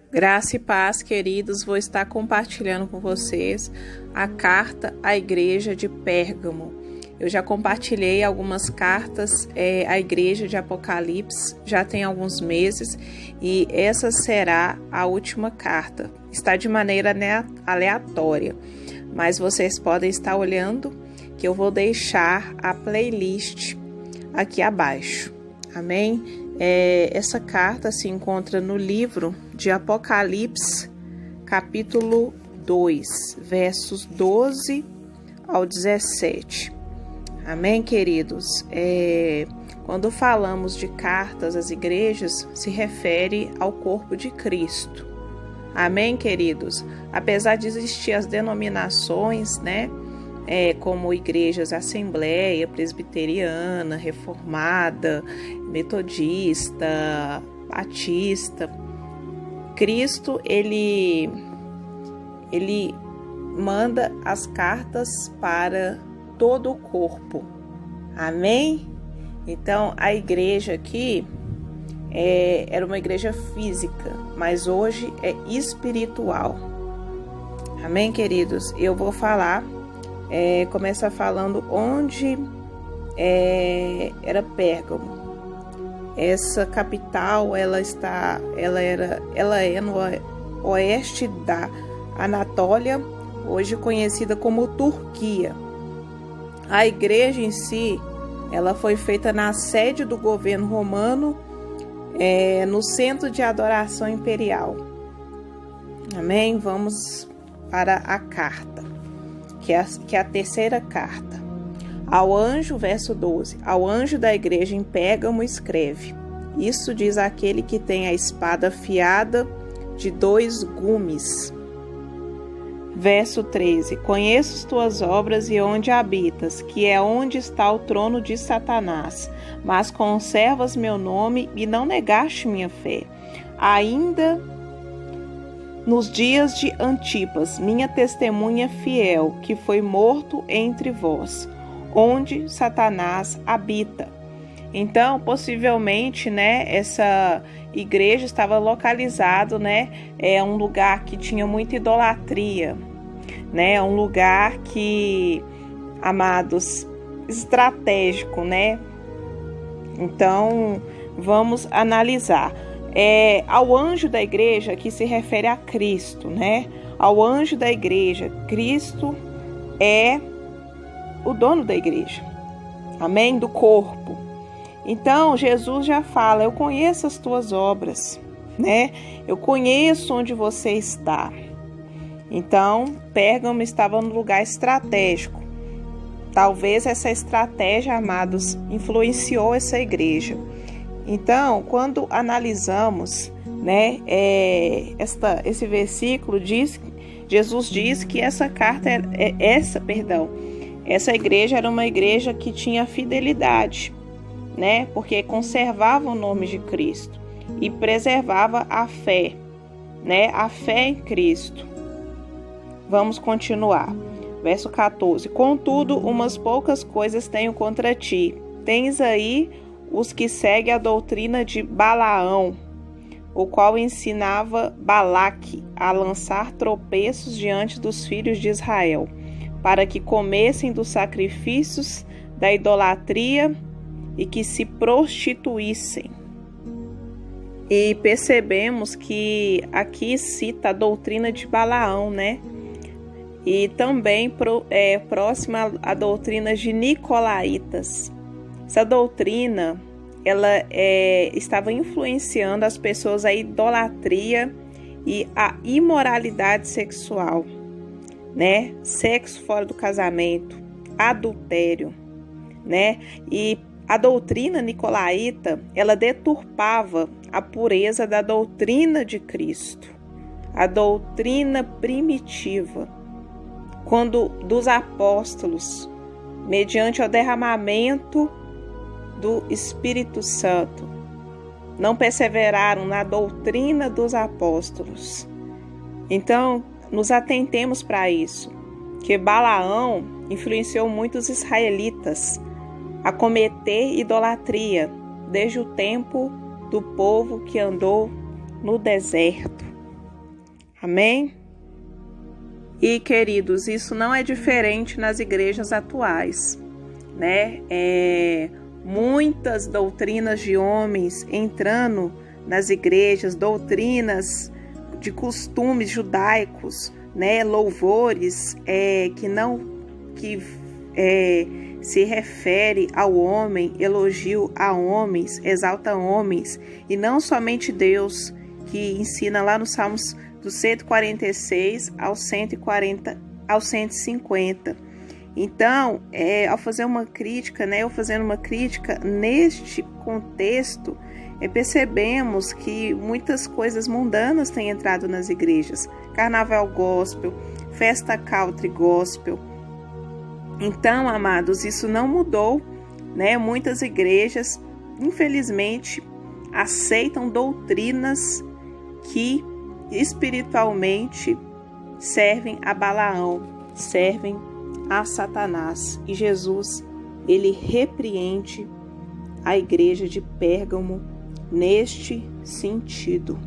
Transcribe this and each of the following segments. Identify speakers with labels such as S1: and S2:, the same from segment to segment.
S1: Graça e paz, queridos, vou estar compartilhando com vocês a carta à igreja de Pérgamo. Eu já compartilhei algumas cartas à igreja de Apocalipse, já tem alguns meses, e essa será a última carta. Está de maneira aleatória, mas vocês podem estar olhando que eu vou deixar a playlist aqui abaixo. Amém? Essa carta se encontra no livro de Apocalipse, capítulo 2, versos 12 ao 17. Amém, queridos? Quando falamos de cartas às igrejas, se refere ao corpo de Cristo. Amém, queridos? Apesar de existir as denominações, né? Como igrejas Assembleia, Presbiteriana, Reformada, Metodista, Batista, Cristo, ele manda as cartas para todo o corpo. Amém? Então, a igreja aqui era uma igreja física, mas hoje é espiritual. Amém, queridos? Eu vou falar, começar falando onde era Pérgamo. Essa capital, ela é no oeste da Anatólia, hoje conhecida como Turquia. A igreja em si, ela foi feita na sede do governo romano, no centro de adoração imperial. Amém? Vamos para a carta, que é a terceira carta. Ao anjo, verso 12, ao anjo da igreja em Pérgamo escreve: isso diz aquele que tem a espada afiada de 2 gumes. Verso 13, conheço as tuas obras e onde habitas, que é onde está o trono de Satanás, mas conservas meu nome e não negaste minha fé. Ainda nos dias de Antipas, minha testemunha fiel, que foi morto entre vós, onde Satanás habita. Então, possivelmente, essa igreja estava localizado, um lugar que tinha muita idolatria, um lugar que, amados, estratégico, Então, vamos analisar. Ao anjo da igreja, que se refere a Cristo, Ao anjo da igreja, Cristo é o dono da igreja, amém? Do corpo. Então, Jesus já fala, eu conheço as tuas obras, Eu conheço onde você está. Então, Pérgamo estava no lugar estratégico. Talvez essa estratégia, amados, influenciou essa igreja. Então, quando analisamos, esse versículo Jesus diz que essa igreja era uma igreja que tinha fidelidade, porque conservava o nome de Cristo e preservava a fé, a fé em Cristo. Vamos continuar. Verso 14. Contudo, umas poucas coisas tenho contra ti. Tens aí os que seguem a doutrina de Balaão, o qual ensinava Balaque a lançar tropeços diante dos filhos de Israel, para que comessem dos sacrifícios da idolatria e que se prostituíssem. E percebemos que aqui cita a doutrina de Balaão, E também próxima à doutrina de Nicolaítas. Essa doutrina, ela estava influenciando as pessoas à idolatria e à imoralidade sexual, Sexo fora do casamento, adultério, E a doutrina nicolaíta, ela deturpava a pureza da doutrina de Cristo, a doutrina primitiva, quando dos apóstolos, mediante o derramamento do Espírito Santo, não perseveraram na doutrina dos apóstolos. Então, nos atentemos para isso, que Balaão influenciou muitos israelitas a cometer idolatria desde o tempo do povo que andou no deserto. Amém? E, queridos, isso não é diferente nas igrejas atuais, né? Muitas doutrinas de homens entrando nas igrejas, doutrinas de costumes judaicos, né? Louvores que se refere ao homem, elogio a homens, exalta homens, e não somente Deus, que ensina lá nos Salmos do 146 ao 150. Então, ao fazer uma crítica, né, eu fazendo uma crítica neste contexto, percebemos que muitas coisas mundanas têm entrado nas igrejas. Carnaval gospel, festa country gospel. Então, amados, isso não mudou, né? Muitas igrejas, infelizmente, aceitam doutrinas que espiritualmente servem a Balaão, servem a Satanás. E Jesus, ele repreende a igreja de Pérgamo neste sentido.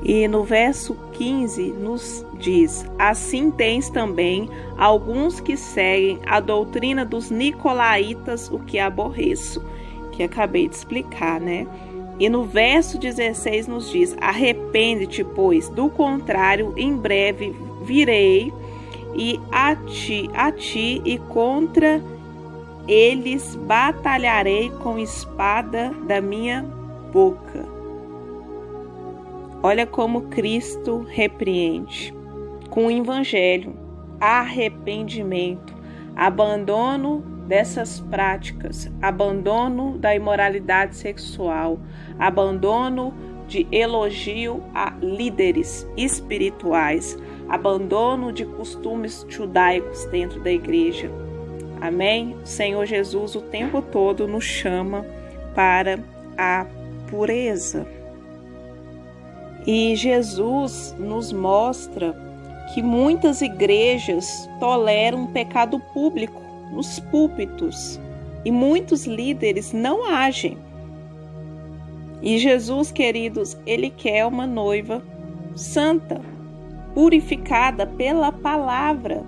S1: E no verso 15 nos diz: assim tens também alguns que seguem a doutrina dos nicolaítas, o que aborreço, que acabei de explicar, né? E no verso 16 nos diz: arrepende-te, pois, do contrário, em breve virei e a ti e contra eles batalharei com espada da minha boca. Olha como Cristo repreende com o evangelho: arrependimento, abandono dessas práticas, abandono da imoralidade sexual, abandono de elogio a líderes espirituais, abandono de costumes judaicos dentro da igreja. Amém? O Senhor Jesus o tempo todo nos chama para a pureza. E Jesus nos mostra que muitas igrejas toleram pecado público nos púlpitos e muitos líderes não agem. E Jesus, queridos, ele quer uma noiva santa, purificada pela palavra.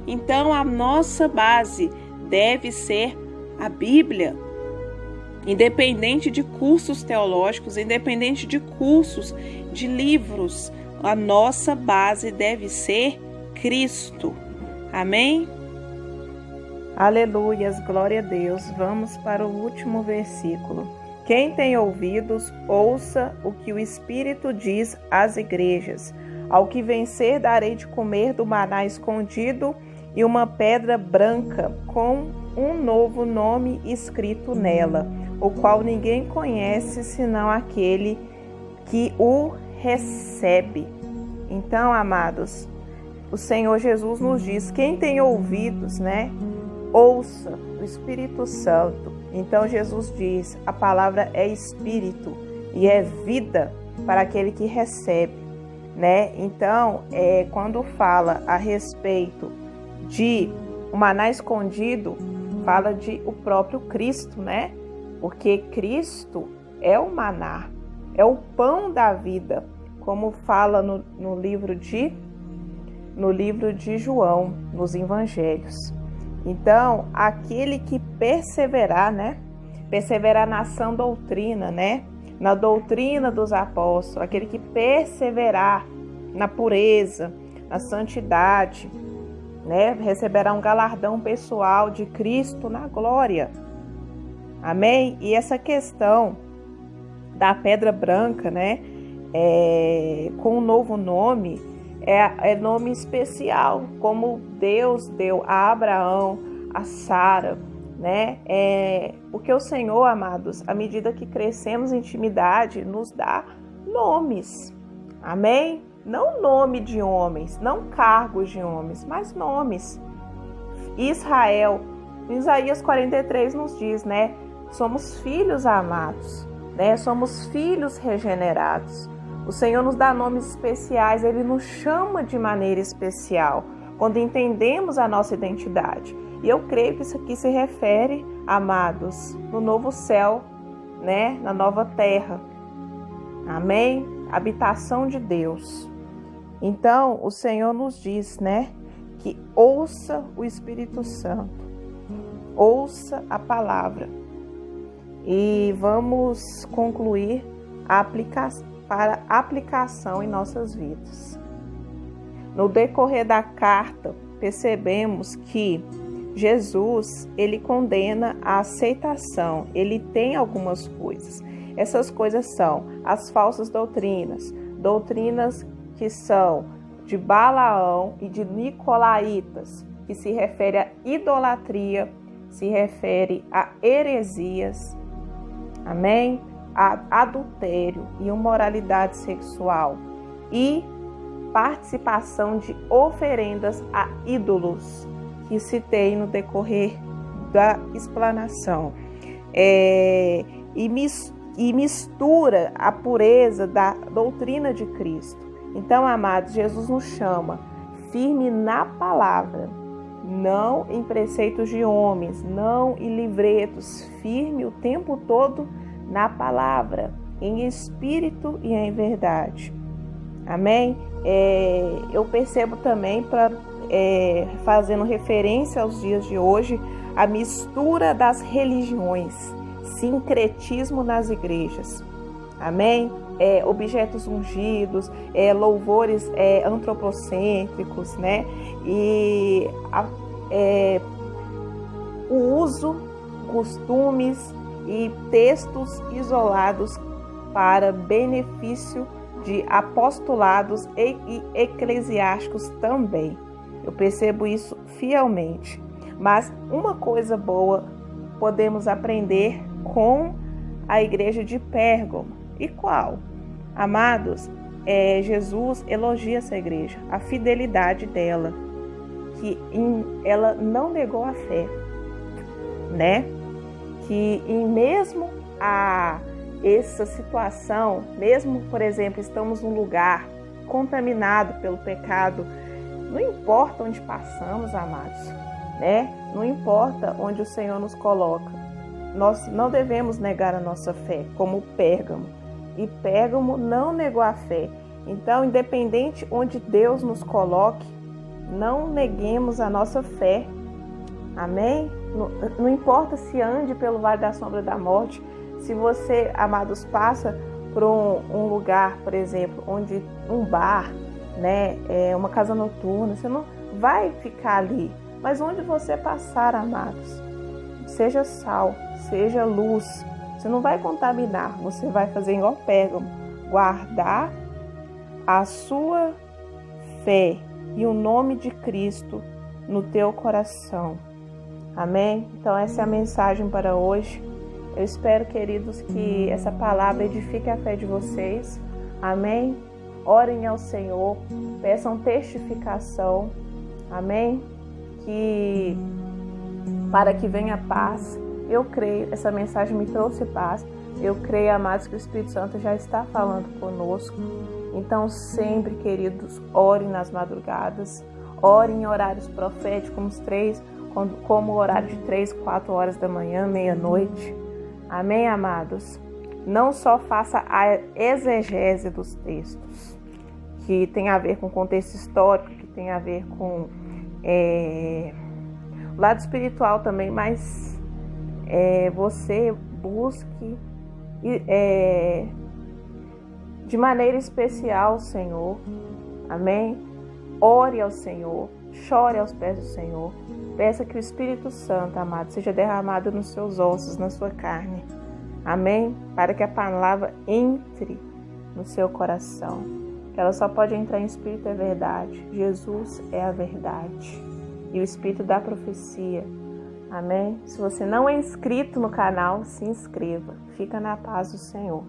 S1: Então a nossa base deve ser a Bíblia. Independente de cursos teológicos, independente de cursos de livros, a nossa base deve ser Cristo. Amém? Aleluias, glória a Deus. Vamos para o último versículo. Quem tem ouvidos, ouça o que o Espírito diz às igrejas. Ao que vencer, darei de comer do maná escondido e uma pedra branca com um novo nome escrito nela, o qual ninguém conhece senão aquele que o recebe. Então, amados, o Senhor Jesus nos diz: quem tem ouvidos, né, ouça o Espírito Santo. Então Jesus diz: a palavra é espírito e é vida para aquele que recebe, né? Então, quando fala a respeito de o maná escondido, fala de o próprio Cristo, né? Porque Cristo é o maná, é o pão da vida, como fala no livro de João, nos evangelhos. Então, aquele que perseverar, né? Perseverar na sã doutrina, né? Na doutrina dos apóstolos, aquele que perseverar na pureza, na santidade, né? Receberá um galardão pessoal de Cristo na glória. Amém? E essa questão da pedra branca, né? Com um novo nome, é nome especial, como Deus deu a Abraão, a Sara, né? Porque o Senhor, amados, à medida que crescemos em intimidade, nos dá nomes. Amém? Não nome de homens, não cargos de homens, mas nomes. Israel, em Isaías 43 nos diz, né? Somos filhos amados, né? Somos filhos regenerados. O Senhor nos dá nomes especiais, Ele nos chama de maneira especial, quando entendemos a nossa identidade. E eu creio que isso aqui se refere, amados, no novo céu, né? Na nova terra. Amém? Habitação de Deus. Então, o Senhor nos diz, né, que ouça o Espírito Santo, ouça a palavra. E vamos concluir para aplicação em nossas vidas. No decorrer da carta, percebemos que Jesus, ele condena a aceitação, ele tem algumas coisas. Essas coisas são as falsas doutrinas que são de Balaão e de Nicolaítas, que se refere à idolatria, se refere a heresias, amém? A adultério e imoralidade sexual e participação de oferendas a ídolos, que citei no decorrer da explanação, e mistura a pureza da doutrina de Cristo. Então, amados, Jesus nos chama firme na palavra, não em preceitos de homens, não em livretos, firme o tempo todo na palavra, em espírito e em verdade. Amém? Eu percebo também, fazendo referência aos dias de hoje, a mistura das religiões, sincretismo nas igrejas. Amém? Objetos ungidos, louvores antropocêntricos, né? E o uso, costumes e textos isolados para benefício de apostolados e eclesiásticos também. Eu percebo isso fielmente. Mas uma coisa boa podemos aprender com a igreja de Pérgamo. E qual? Amados, Jesus elogia essa igreja, a fidelidade dela, que ela não negou a fé, né? Que mesmo a essa situação, mesmo, por exemplo, estamos num lugar contaminado pelo pecado, não importa onde passamos, amados, né? Não importa onde o Senhor nos coloca, nós não devemos negar a nossa fé, como Pérgamo. E Pérgamo não negou a fé. Então, independente onde Deus nos coloque, não neguemos a nossa fé. Amém? Não importa se ande pelo vale da sombra da morte. Se você, amados, passa por um lugar, por exemplo, onde um bar, né, uma casa noturna, você não vai ficar ali. Mas onde você passar, amados, seja sal, seja luz. Você não vai contaminar, você vai fazer igual Pérgamo, guardar a sua fé e o nome de Cristo no teu coração. Amém? Então essa é a mensagem para hoje. Eu espero, queridos, que essa palavra edifique a fé de vocês. Amém? Orem ao Senhor, peçam testificação. Amém? Para que venha paz. Eu creio, essa mensagem me trouxe paz. Eu creio, amados, que o Espírito Santo já está falando conosco. Então, sempre, queridos, orem nas madrugadas, orem em horários proféticos, como o horário de 3, 4 horas da manhã, meia-noite. Amém, amados? Não só faça a exegese dos textos, que tem a ver com contexto histórico, que tem a ver com o lado espiritual também, mas você busque de maneira especial o Senhor. Amém? Ore ao Senhor, chore aos pés do Senhor. Peça que o Espírito Santo, amado, seja derramado nos seus ossos, na sua carne. Amém? Para que a palavra entre no seu coração. Que ela só pode entrar em espírito é verdade. Jesus é a verdade. E o espírito da profecia. Amém? Se você não é inscrito no canal, se inscreva. Fica na paz do Senhor.